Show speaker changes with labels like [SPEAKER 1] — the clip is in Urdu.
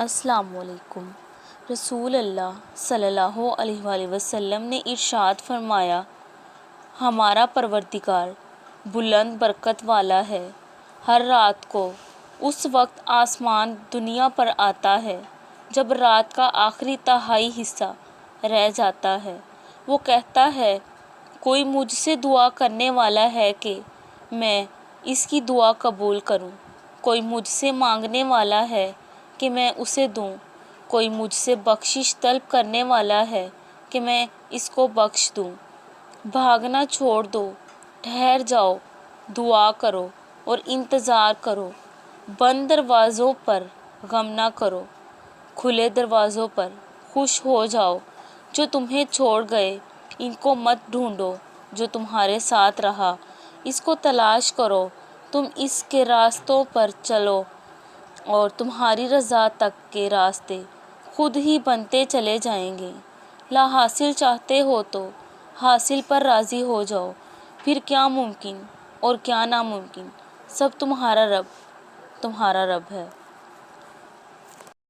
[SPEAKER 1] السلام علیکم۔ رسول اللہ صلی اللہ علیہ وآلہ وسلم نے ارشاد فرمایا، ہمارا پروردگار بلند برکت والا ہے۔ ہر رات کو اس وقت آسمان دنیا پر آتا ہے جب رات کا آخری تہائی حصہ رہ جاتا ہے۔ وہ کہتا ہے، کوئی مجھ سے دعا کرنے والا ہے کہ میں اس کی دعا قبول کروں؟ کوئی مجھ سے مانگنے والا ہے کہ میں اسے دوں؟ کوئی مجھ سے بخشش طلب کرنے والا ہے کہ میں اس کو بخش دوں؟ بھاگنا چھوڑ دو، ٹھہر جاؤ، دعا کرو اور انتظار کرو۔ بند دروازوں پر غم نہ کرو، کھلے دروازوں پر خوش ہو جاؤ۔ جو تمہیں چھوڑ گئے ان کو مت ڈھونڈو، جو تمہارے ساتھ رہا اس کو تلاش کرو۔ تم اس کے راستوں پر چلو اور تمہاری رضا تک کے راستے خود ہی بنتے چلے جائیں گے۔ لا حاصل چاہتے ہو تو حاصل پر راضی ہو جاؤ، پھر کیا ممکن اور کیا ناممکن، سب تمہارا رب ہے۔